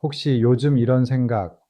혹시 요즘 이런 생각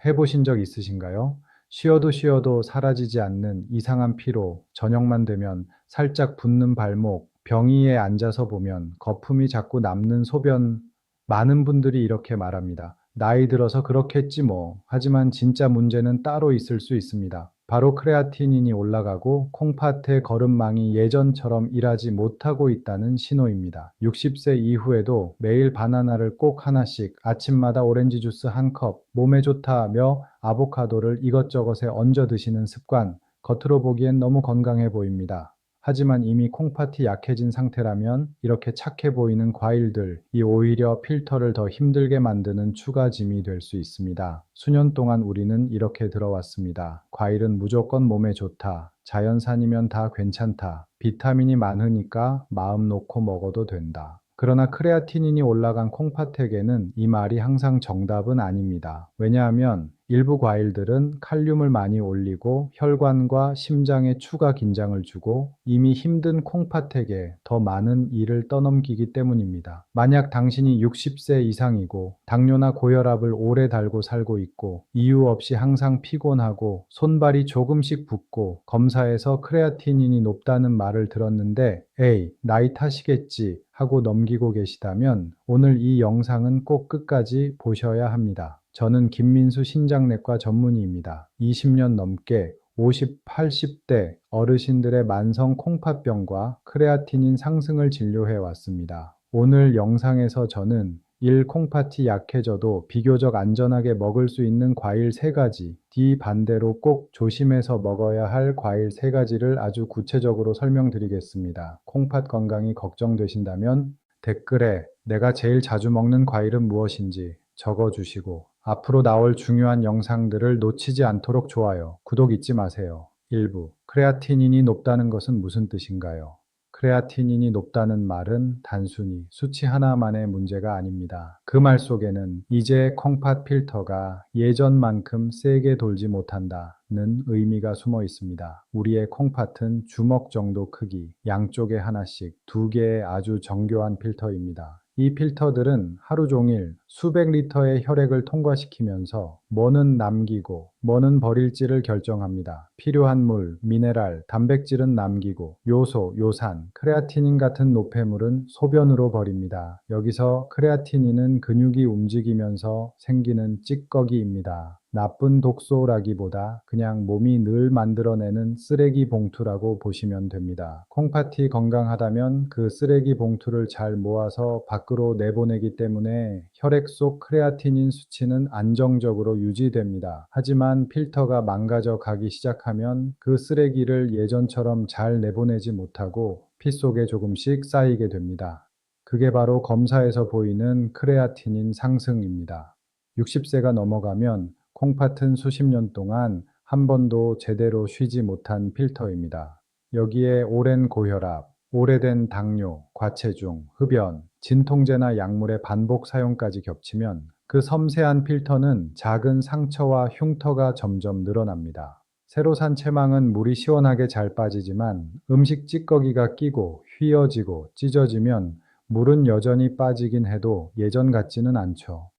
해보신 적 있으신가요? 쉬어도 사라지지 않는 이상한 피로, 저녁만 되면 살짝 붓는 발목, 병위에 앉아서 보면 거품이 자꾸 남는 소변. 많은 분들이 이렇게 말합니다. 나이 들어서 그렇겠지 뭐. 하지만 진짜 문제는 따로 있을 수 있습니다. 바로 크레아티닌이 올라가고 콩팥의 거름망이 예전처럼 일하지 못하고 있다는 신호입니다. 60세 이후에도 매일 바나나를 꼭 하나씩, 아침마다 오렌지 주스 한 컵, 몸에 좋다며 아보카도를 이것저것에 얹어 드시는 습관, 겉으로 보기엔 너무 건강해 보입니다. 하지만 이미 콩팥이 약해진 상태라면 이렇게 착해 보이는 과일들이 오히려 필터를 더 힘들게 만드는 추가 짐이 될 수 있습니다. 수년 동안 우리는 이렇게 들어왔습니다. 과일은 무조건 몸에 좋다. 자연산이면 다 괜찮다. 비타민이 많으니까 마음 놓고 먹어도 된다. 그러나 크레아티닌이 올라간 콩팥에게는 이 말이 항상 정답은 아닙니다. 왜냐하면 일부 과일들은 칼륨을 많이 올리고 혈관과 심장에 추가 긴장을 주고 이미 힘든 콩팥에게 더 많은 일을 떠넘기기 때문입니다. 만약 당신이 60세 이상이고 당뇨나 고혈압을 오래 달고 살고 있고 이유 없이 항상 피곤하고 손발이 조금씩 붓고 검사에서 크레아티닌이 높다는 말을 들었는데 에이, 나이 탓이겠지 하고 넘기고 계시다면 오늘 이 영상은 꼭 끝까지 보셔야 합니다. 저는 김민수 신장내과 전문의입니다. 20년 넘게 50, 80대 어르신들의 만성 콩팥병과 크레아티닌 상승을 진료해 왔습니다. 오늘 영상에서 저는 1. 콩팥이 약해져도 비교적 안전하게 먹을 수 있는 과일 3가지, D. 반대로 꼭 조심해서 먹어야 할 과일 3가지를 아주 구체적으로 설명드리겠습니다. 콩팥 건강이 걱정되신다면 댓글에 내가 제일 자주 먹는 과일은 무엇인지 적어주시고 앞으로 나올 중요한 영상들을 놓치지 않도록 좋아요, 구독 잊지 마세요. 1부. 크레아티닌이 높다는 것은 무슨 뜻인가요? 크레아티닌이 높다는 말은 단순히 수치 하나만의 문제가 아닙니다. 그 말 속에는 이제 콩팥 필터가 예전만큼 세게 돌지 못한다는 의미가 숨어 있습니다. 우리의 콩팥은 주먹 정도 크기, 양쪽에 하나씩, 2개의 아주 정교한 필터입니다. 이 필터들은 하루 종일 수백 리터의 혈액을 통과시키면서 뭐는 남기고 뭐는 버릴지를 결정합니다. 필요한 물, 미네랄, 단백질은 남기고 요소, 요산, 크레아티닌 같은 노폐물은 소변으로 버립니다. 여기서 크레아티닌은 근육이 움직이면서 생기는 찌꺼기입니다. 나쁜 독소라기보다 그냥 몸이 늘 만들어내는 쓰레기 봉투라고 보시면 됩니다. 콩팥이 건강하다면 그 쓰레기 봉투를 잘 모아서 밖으로 내보내기 때문에 혈액 속 크레아티닌 수치는 안정적으로 유지됩니다. 하지만 필터가 망가져 가기 시작하면 그 쓰레기를 예전처럼 잘 내보내지 못하고 피 속에 조금씩 쌓이게 됩니다. 그게 바로 검사에서 보이는 크레아티닌 상승입니다. 60세가 넘어가면 콩팥은 수십 년 동안 한 번도 제대로 쉬지 못한 필터입니다. 여기에 오랜 고혈압, 오래된 당뇨, 과체중, 흡연, 진통제나 약물의 반복 사용까지 겹치면 그 섬세한 필터는 작은 상처와 흉터가 점점 늘어납니다. 새로 산 채망은 물이 시원하게 잘 빠지지만 음식 찌꺼기가 끼고 휘어지고 찢어지면 물은 여전히 빠지긴 해도 예전 같지는 않죠.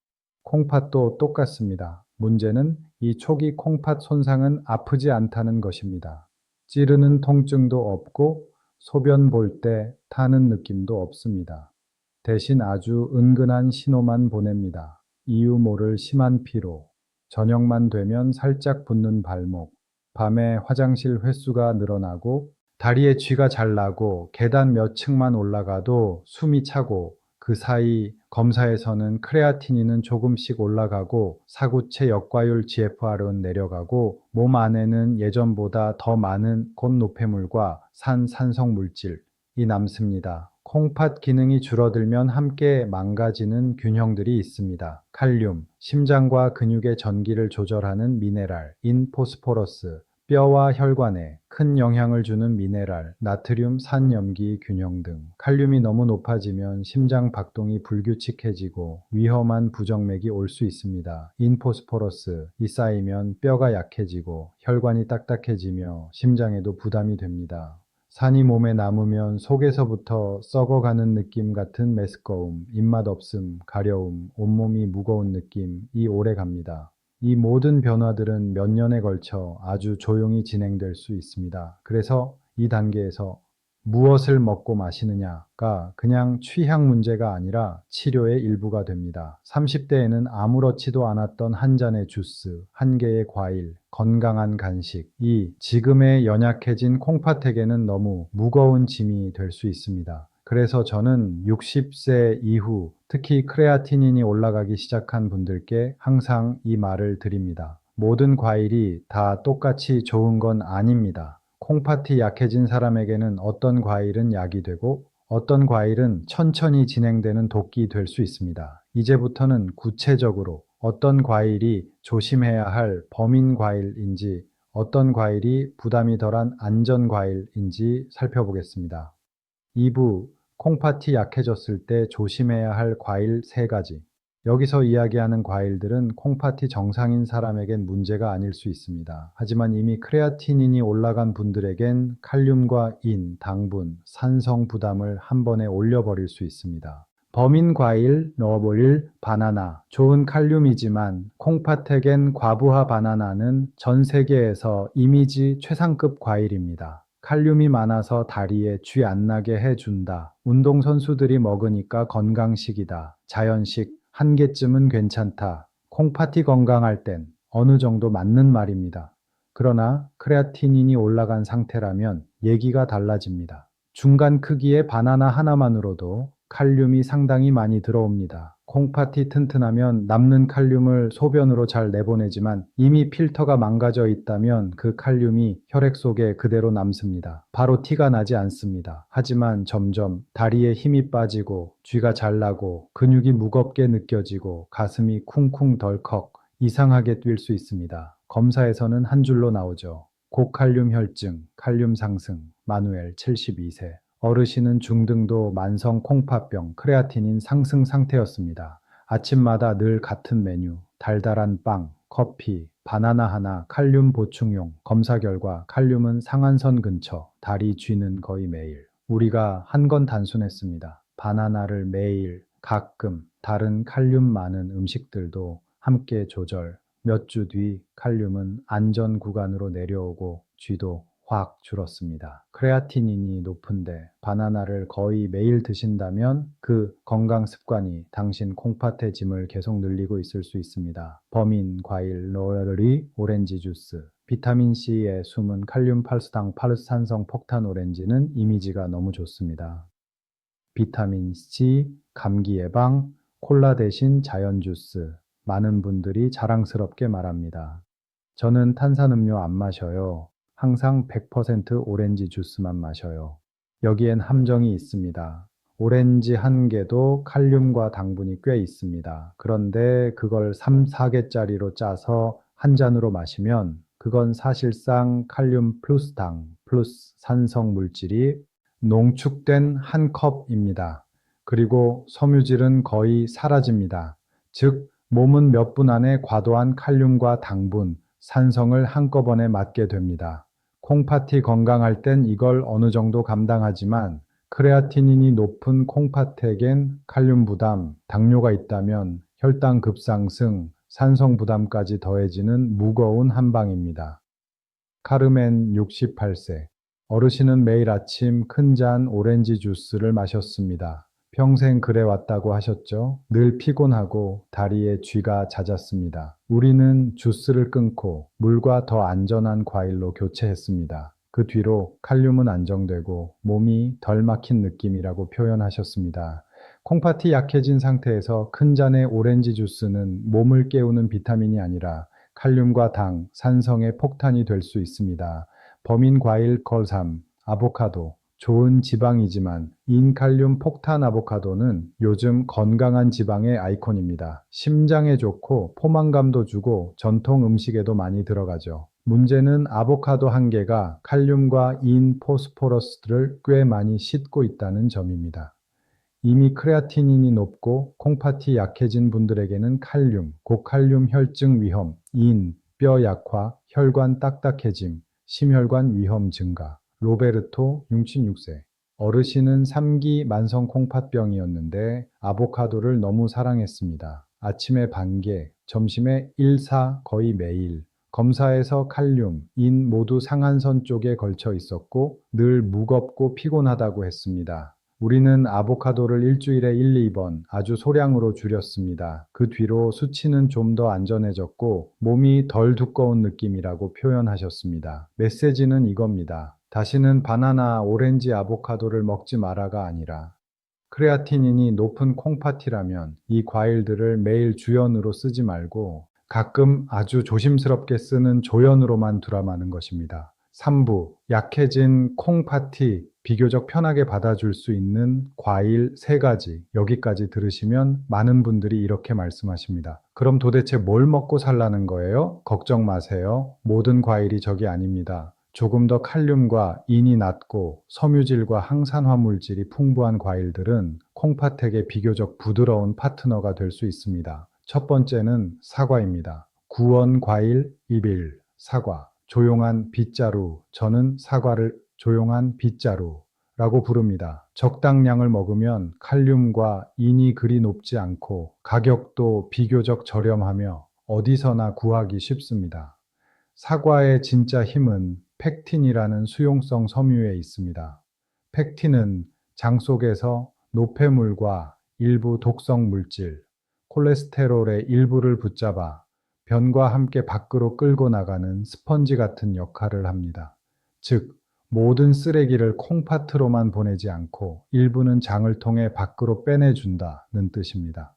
콩팥도 똑같습니다. 문제는 이 초기 콩팥 손상은 아프지 않다는 것입니다. 찌르는 통증도 없고 소변 볼 때 타는 느낌도 없습니다. 대신 아주 은근한 신호만 보냅니다. 이유 모를 심한 피로, 저녁만 되면 살짝 붓는 발목, 밤에 화장실 횟수가 늘어나고 다리에 쥐가 잘 나고 계단 몇 층만 올라가도 숨이 차고 그 사이 검사에서는 크레아티닌은 조금씩 올라가고 사구체 역과율 GFR은 내려가고 몸 안에는 예전보다 더 많은 곤노폐물과 산성 물질이 남습니다. 콩팥 기능이 줄어들면 함께 망가지는 균형들이 있습니다. 칼륨, 심장과 근육의 전기를 조절하는 미네랄, 인 포스포러스, 뼈와 혈관에 큰 영향을 주는 미네랄, 나트륨, 산염기 균형 등. 칼륨이 너무 높아지면 심장 박동이 불규칙해지고 위험한 부정맥이 올 수 있습니다. 인포스포러스이 쌓이면 뼈가 약해지고 혈관이 딱딱해지며 심장에도 부담이 됩니다. 산이 몸에 남으면 속에서부터 썩어가는 느낌 같은 메스꺼움, 입맛 없음, 가려움, 온몸이 무거운 느낌이 오래 갑니다. 이 모든 변화들은 몇 년에 걸쳐 아주 조용히 진행될 수 있습니다. 그래서 이 단계에서 무엇을 먹고 마시느냐가 그냥 취향 문제가 아니라 치료의 일부가 됩니다. 30대에는 아무렇지도 않았던 한 잔의 주스, 한 개의 과일, 건강한 간식, 이 지금의 연약해진 콩팥에게는 너무 무거운 짐이 될 수 있습니다. 그래서 저는 60세 이후 특히 크레아티닌이 올라가기 시작한 분들께 항상 이 말을 드립니다. 모든 과일이 다 똑같이 좋은 건 아닙니다. 콩팥이 약해진 사람에게는 어떤 과일은 약이 되고 어떤 과일은 천천히 진행되는 독이 될 수 있습니다. 이제부터는 구체적으로 어떤 과일이 조심해야 할 범인 과일인지 어떤 과일이 부담이 덜한 안전 과일인지 살펴보겠습니다. 2부, 콩팥이 약해졌을 때 조심해야 할 과일 3가지. 여기서 이야기하는 과일들은 콩팥이 정상인 사람에겐 문제가 아닐 수 있습니다. 하지만 이미 크레아티닌이 올라간 분들에겐 칼륨과 인, 당분, 산성 부담을 한 번에 올려버릴 수 있습니다. 범인 과일 넣어버릴 바나나. 좋은 칼륨이지만 콩팥에겐 과부하 바나나는 전 세계에서 이미지 최상급 과일입니다. 칼륨이 많아서 다리에 쥐 안 나게 해준다. 운동선수들이 먹으니까 건강식이다. 자연식 한 개쯤은 괜찮다. 콩팥이 건강할 땐 어느 정도 맞는 말입니다. 그러나 크레아티닌이 올라간 상태라면 얘기가 달라집니다. 중간 크기의 바나나 하나만으로도 칼륨이 상당히 많이 들어옵니다. 콩팥이 튼튼하면 남는 칼륨을 소변으로 잘 내보내지만 이미 필터가 망가져 있다면 그 칼륨이 혈액 속에 그대로 남습니다. 바로 티가 나지 않습니다. 하지만 점점 다리에 힘이 빠지고 쥐가 잘 나고 근육이 무겁게 느껴지고 가슴이 쿵쿵 덜컥 이상하게 뛸 수 있습니다. 검사에서는 한 줄로 나오죠. 고칼륨 혈증, 칼륨 상승, 마누엘 72세. 어르신은 중등도 만성 콩팥병, 크레아티닌 상승 상태였습니다. 아침마다 늘 같은 메뉴, 달달한 빵, 커피, 바나나 하나, 칼륨 보충용. 검사 결과 칼륨은 상한선 근처, 다리 쥐는 거의 매일. 우리가 한 건 단순했습니다. 바나나를 매일, 가끔, 다른 칼륨 많은 음식들도 함께 조절. 몇 주 뒤 칼륨은 안전 구간으로 내려오고 쥐도 확 줄었습니다. 크레아티닌이 높은데 바나나를 거의 매일 드신다면 그 건강 습관이 당신 콩팥의 짐을 계속 늘리고 있을 수 있습니다. 범인, 과일, 로러리, 오렌지 주스. 비타민C의 숨은 칼륨 팔수당 파르산성 폭탄 오렌지는 이미지가 너무 좋습니다. 비타민C, 감기 예방, 콜라 대신 자연 주스. 많은 분들이 자랑스럽게 말합니다. 저는 탄산음료 안 마셔요. 항상 100% 오렌지 주스만 마셔요. 여기엔 함정이 있습니다. 오렌지 한 개도 칼륨과 당분이 꽤 있습니다. 그런데 그걸 3, 4개짜리로 짜서 한 잔으로 마시면 그건 사실상 칼륨 플러스 당 플러스 산성 물질이 농축된 한 컵입니다. 그리고 섬유질은 거의 사라집니다. 즉, 몸은 몇 분 안에 과도한 칼륨과 당분, 산성을 한꺼번에 맞게 됩니다. 콩팥이 건강할 땐 이걸 어느 정도 감당하지만 크레아티닌이 높은 콩팥에겐 칼륨 부담, 당뇨가 있다면 혈당 급상승, 산성 부담까지 더해지는 무거운 한방입니다. 카르멘 68세. 어르신은 매일 아침 큰 잔 오렌지 주스를 마셨습니다. 평생 그래왔다고 하셨죠? 늘 피곤하고 다리에 쥐가 잦았습니다. 우리는 주스를 끊고 물과 더 안전한 과일로 교체했습니다. 그 뒤로 칼륨은 안정되고 몸이 덜 막힌 느낌이라고 표현하셨습니다. 콩팥이 약해진 상태에서 큰 잔의 오렌지 주스는 몸을 깨우는 비타민이 아니라 칼륨과 당, 산성의 폭탄이 될 수 있습니다. 범인 과일 걸3, 아보카도. 좋은 지방이지만 인칼륨 폭탄 아보카도는 요즘 건강한 지방의 아이콘입니다. 심장에 좋고 포만감도 주고 전통 음식에도 많이 들어가죠. 문제는 아보카도 한 개가 칼륨과 인, 포스포러스를 꽤 많이 싣고 있다는 점입니다. 이미 크레아티닌이 높고 콩팥이 약해진 분들에게는 칼륨, 고칼륨 혈증 위험, 인, 뼈 약화, 혈관 딱딱해짐, 심혈관 위험 증가, 로베르토 66세. 어르신은 3기 만성 콩팥병이었는데 아보카도를 너무 사랑했습니다. 아침에 반개, 점심에 1사 거의 매일. 검사에서 칼륨, 인 모두 상한선 쪽에 걸쳐 있었고 늘 무겁고 피곤하다고 했습니다. 우리는 아보카도를 일주일에 1, 2번 아주 소량으로 줄였습니다. 그 뒤로 수치는 좀 더 안전해졌고 몸이 덜 두꺼운 느낌이라고 표현하셨습니다. 메시지는 이겁니다. 다시는 바나나, 오렌지, 아보카도를 먹지 마라가 아니라 크레아티닌이 높은 콩팥이라면 이 과일들을 매일 주연으로 쓰지 말고 가끔 아주 조심스럽게 쓰는 조연으로만 두라마는 것입니다. 3부, 약해진 콩팥이 비교적 편하게 받아줄 수 있는 과일 3가지. 여기까지 들으시면 많은 분들이 이렇게 말씀하십니다. 그럼 도대체 뭘 먹고 살라는 거예요? 걱정 마세요. 모든 과일이 적이 아닙니다. 조금 더 칼륨과 인이 낮고 섬유질과 항산화 물질이 풍부한 과일들은 콩팥에게 비교적 부드러운 파트너가 될 수 있습니다. 첫 번째는 사과입니다. 구원 과일 1, 사과. 조용한 빗자루. 저는 사과를 조용한 빗자루라고 부릅니다. 적당량을 먹으면 칼륨과 인이 그리 높지 않고 가격도 비교적 저렴하며 어디서나 구하기 쉽습니다. 사과의 진짜 힘은 펙틴이라는 수용성 섬유에 있습니다. 펙틴은 장 속에서 노폐물과 일부 독성 물질, 콜레스테롤의 일부를 붙잡아 변과 함께 밖으로 끌고 나가는 스펀지 같은 역할을 합니다. 즉, 모든 쓰레기를 콩팥으로만 보내지 않고 일부는 장을 통해 밖으로 빼내준다는 뜻입니다.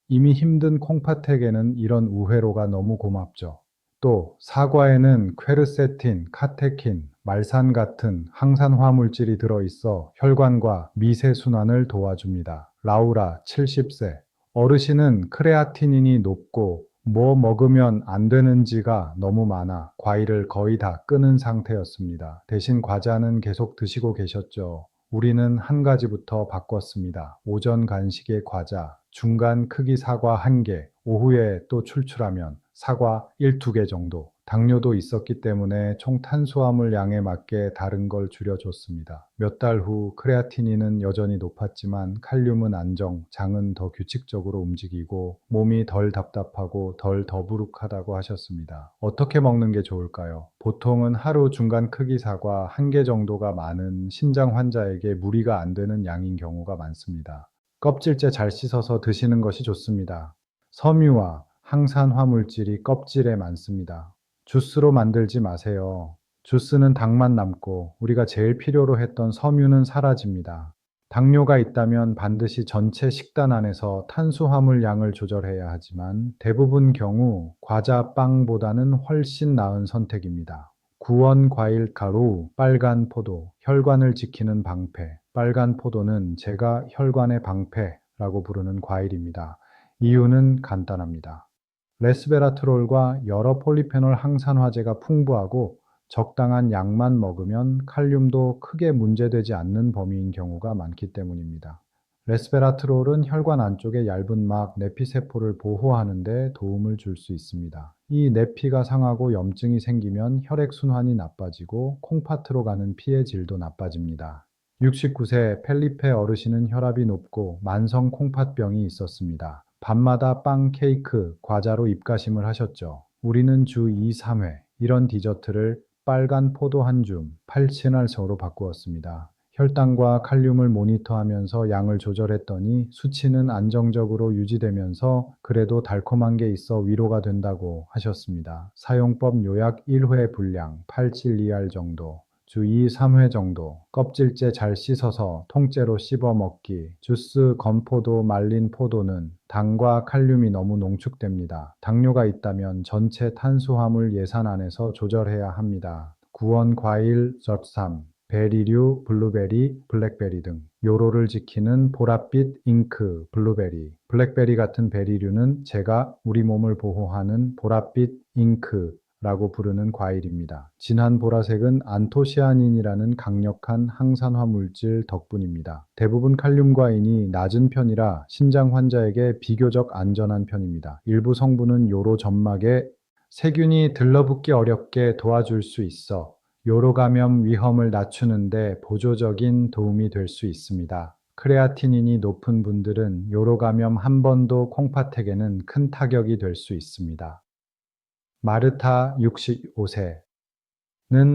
이미 힘든 콩팥에게는 이런 우회로가 너무 고맙죠. 또 사과에는 퀘르세틴, 카테킨, 말산 같은 항산화 물질이 들어있어 혈관과 미세순환을 도와줍니다. 라우라 70세. 어르신은 크레아티닌이 높고 뭐 먹으면 안 되는지가 너무 많아 과일을 거의 다 끊은 상태였습니다. 대신 과자는 계속 드시고 계셨죠. 우리는 한 가지부터 바꿨습니다. 오전 간식에 과자, 중간 크기 사과 1개, 오후에 또 출출하면 사과 1, 2개 정도. 당뇨도 있었기 때문에 총 탄수화물 양에 맞게 다른 걸 줄여줬습니다. 몇 달 후 크레아티닌은 여전히 높았지만 칼륨은 안정, 장은 더 규칙적으로 움직이고 몸이 덜 답답하고 덜 더부룩하다고 하셨습니다. 어떻게 먹는 게 좋을까요? 보통은 하루 중간 크기 사과 1개 정도가 많은 신장 환자에게 무리가 안 되는 양인 경우가 많습니다. 껍질째 잘 씻어서 드시는 것이 좋습니다. 섬유와 항산화 물질이 껍질에 많습니다. 주스로 만들지 마세요. 주스는 당만 남고 우리가 제일 필요로 했던 섬유는 사라집니다. 당뇨가 있다면 반드시 전체 식단 안에서 탄수화물 양을 조절해야 하지만 대부분 경우 과자, 빵보다는 훨씬 나은 선택입니다. 구원 과일 가루, 빨간 포도, 혈관을 지키는 방패. 빨간 포도는 제가 혈관의 방패라고 부르는 과일입니다. 이유는 간단합니다. 레스베라트롤과 여러 폴리페놀 항산화제가 풍부하고 적당한 양만 먹으면 칼륨도 크게 문제되지 않는 범위인 경우가 많기 때문입니다. 레스베라트롤은 혈관 안쪽의 얇은 막 내피세포를 보호하는 데 도움을 줄 수 있습니다. 이 내피가 상하고 염증이 생기면 혈액순환이 나빠지고 콩팥으로 가는 피의 질도 나빠집니다. 69세 펠리페 어르신은 혈압이 높고 만성 콩팥병이 있었습니다. 밤마다 빵, 케이크, 과자로 입가심을 하셨죠. 우리는 주 2, 3회 이런 디저트를 빨간 포도 한 줌, 8친알성으로 바꾸었습니다. 혈당과 칼륨을 모니터하면서 양을 조절했더니 수치는 안정적으로 유지되면서 그래도 달콤한 게 있어 위로가 된다고 하셨습니다. 사용법 요약 1회 분량 872알 정도. 주 2, 3회 정도 껍질째 잘 씻어서 통째로 씹어 먹기. 주스, 건포도, 말린 포도는 당과 칼륨이 너무 농축됩니다. 당뇨가 있다면 전체 탄수화물 예산 안에서 조절해야 합니다. 구원 과일, 젖삼, 베리류, 블루베리, 블랙베리 등 요로를 지키는 보랏빛 잉크, 블루베리, 블랙베리 같은 베리류는 제가 우리 몸을 보호하는 보랏빛 잉크 라고 부르는 과일입니다. 진한 보라색은 안토시아닌이라는 강력한 항산화 물질 덕분입니다. 대부분 칼륨과 인이 낮은 편이라 신장 환자에게 비교적 안전한 편입니다. 일부 성분은 요로 점막에 세균이 들러붙기 어렵게 도와줄 수 있어 요로 감염 위험을 낮추는데 보조적인 도움이 될 수 있습니다. 크레아티닌이 높은 분들은 요로 감염 한 번도 콩팥에게는 큰 타격이 될 수 있습니다. 마르타 65세는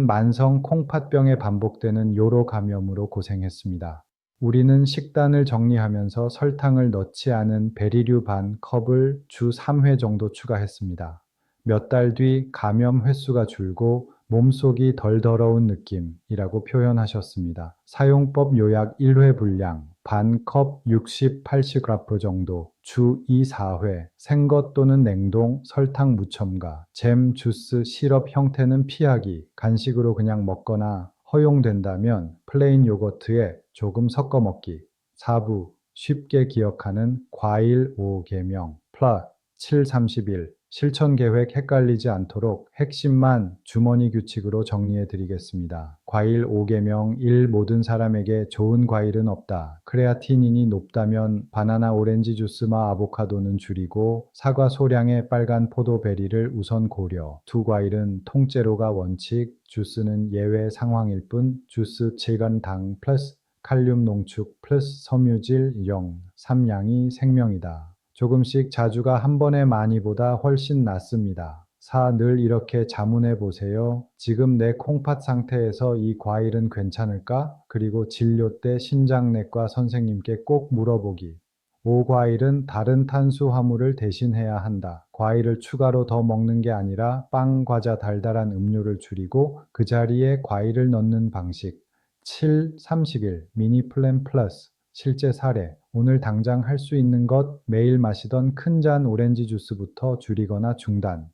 만성 콩팥병에 반복되는 요로 감염으로 고생했습니다. 우리는 식단을 정리하면서 설탕을 넣지 않은 베리류 반 컵을 주 3회 정도 추가했습니다. 몇 달 뒤 감염 횟수가 줄고 몸속이 덜 더러운 느낌이라고 표현하셨습니다. 사용법 요약 1회 분량 반 컵 60, 80g 정도 주 2, 4회 생것 또는 냉동, 설탕 무첨가, 잼, 주스, 시럽 형태는 피하기, 간식으로 그냥 먹거나 허용된다면 플레인 요거트에 조금 섞어 먹기. 4부 쉽게 기억하는 과일 5계명 플러 731 실천 계획 헷갈리지 않도록 핵심만 주머니 규칙으로 정리해 드리겠습니다. 과일 5계명 1 모든 사람에게 좋은 과일은 없다. 크레아티닌이 높다면 바나나 오렌지 주스와 아보카도는 줄이고 사과 소량의 빨간 포도베리를 우선 고려. 두 과일은 통째로가 원칙, 주스는 예외 상황일 뿐 주스 7간 당 플러스 칼륨 농축 플러스 섬유질 0, 삼양이 생명이다. 조금씩 자주가 한 번에 많이보다 훨씬 낫습니다. 4. 늘 이렇게 자문해 보세요. 지금 내 콩팥 상태에서 이 과일은 괜찮을까? 그리고 진료 때 신장내과 선생님께 꼭 물어보기. 5. 과일은 다른 탄수화물을 대신해야 한다. 과일을 추가로 더 먹는 게 아니라 빵, 과자, 달달한 음료를 줄이고 그 자리에 과일을 넣는 방식. 7. 30일 미니 플랜 플러스 실제 사례 오늘 당장 할 수 있는 것 매일 마시던 큰 잔 오렌지 주스부터 줄이거나 중단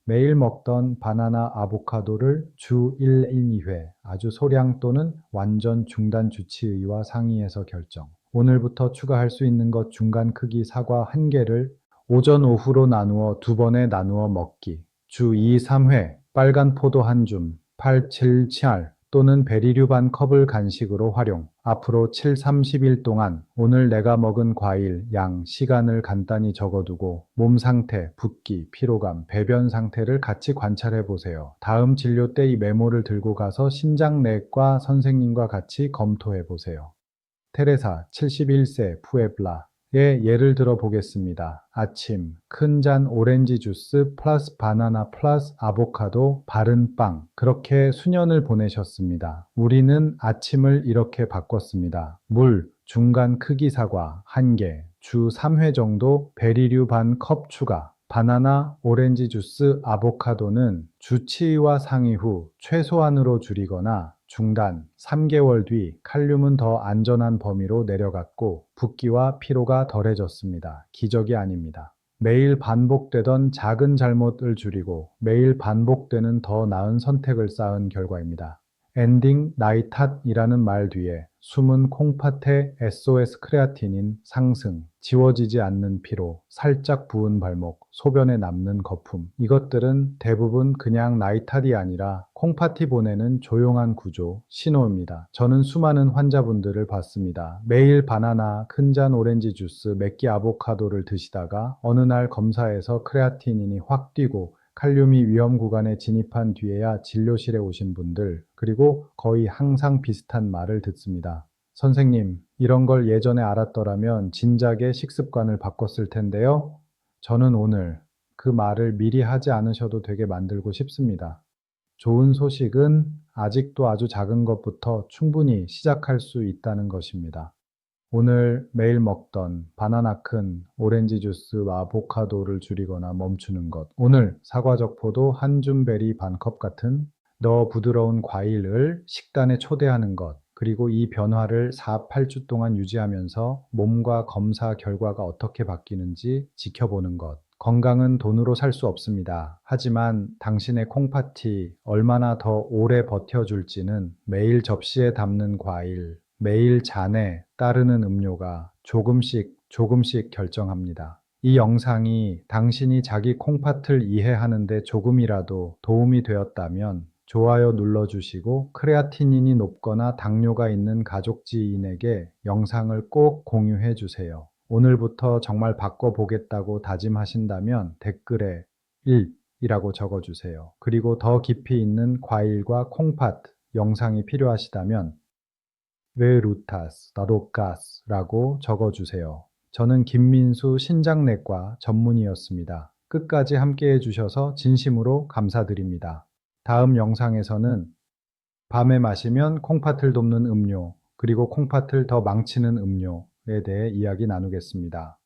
매일 먹던 바나나 아보카도를 주 1인 2회 아주 소량 또는 완전 중단 주치의와 상의해서 결정 오늘부터 추가할 수 있는 것 중간 크기 사과 1개를 오전 오후로 나누어 2번에 나누어 먹기 주 2, 3회 빨간 포도 한 줌 8, 7, 7 또는 베리류 반 컵을 간식으로 활용. 앞으로 7, 30일 동안 오늘 내가 먹은 과일, 양, 시간을 간단히 적어두고 몸 상태, 붓기, 피로감, 배변 상태를 같이 관찰해 보세요. 다음 진료 때 이 메모를 들고 가서 신장내과 선생님과 같이 검토해 보세요. 테레사 71세 푸에블라의 예를 들어 보겠습니다. 아침 큰 잔 오렌지 주스 플러스 바나나 플러스 아보카도 바른 빵 그렇게 수년을 보내셨습니다. 우리는 아침을 이렇게 바꿨습니다. 물 중간 크기 사과 1개 주 3회 정도 베리류 반 컵 추가 바나나, 오렌지 주스, 아보카도는 주치의와 상의 후 최소한으로 줄이거나 중단, 3개월 뒤 칼륨은 더 안전한 범위로 내려갔고 붓기와 피로가 덜해졌습니다. 기적이 아닙니다. 매일 반복되던 작은 잘못을 줄이고 매일 반복되는 더 나은 선택을 쌓은 결과입니다. 엔딩 나이 탓이라는 말 뒤에 숨은 콩팥의 SOS 크레아틴인 상승, 지워지지 않는 피로, 살짝 부은 발목, 소변에 남는 거품. 이것들은 대부분 그냥 나이 탓이 아니라 콩팥이 보내는 조용한 구조, 신호입니다. 저는 수많은 환자분들을 봤습니다. 매일 바나나, 큰 잔 오렌지 주스, 몇 끼 아보카도를 드시다가 어느 날 검사에서 크레아티닌이 확 뛰고 칼륨이 위험 구간에 진입한 뒤에야 진료실에 오신 분들, 그리고 거의 항상 비슷한 말을 듣습니다. 선생님, 이런 걸 예전에 알았더라면 진작에 식습관을 바꿨을 텐데요. 저는 오늘 그 말을 미리 하지 않으셔도 되게 만들고 싶습니다. 좋은 소식은 아직도 아주 작은 것부터 충분히 시작할 수 있다는 것입니다. 오늘 매일 먹던 바나나 큰 오렌지 주스와 아보카도를 줄이거나 멈추는 것. 오늘 사과적 포도 한 줌베리 반 컵 같은 더 부드러운 과일을 식단에 초대하는 것. 그리고 이 변화를 4, 8주 동안 유지하면서 몸과 검사 결과가 어떻게 바뀌는지 지켜보는 것. 건강은 돈으로 살 수 없습니다. 하지만 당신의 콩팥이 얼마나 더 오래 버텨줄지는 매일 접시에 담는 과일, 매일 잔에 따르는 음료가 조금씩 결정합니다. 이 영상이 당신이 자기 콩팥을 이해하는데 조금이라도 도움이 되었다면 좋아요 눌러주시고 크레아티닌이 높거나 당뇨가 있는 가족 지인에게 영상을 꼭 공유해 주세요. 오늘부터 정말 바꿔보겠다고 다짐하신다면 댓글에 1. 이라고 적어주세요. 그리고 더 깊이 있는 과일과 콩팥 영상이 필요하시다면 verutas, 나도가스 라고 적어주세요. 저는 김민수 신장내과 전문의였습니다. 끝까지 함께 해주셔서 진심으로 감사드립니다. 다음 영상에서는 밤에 마시면 콩팥을 돕는 음료, 그리고 콩팥을 더 망치는 음료에 대해 이야기 나누겠습니다.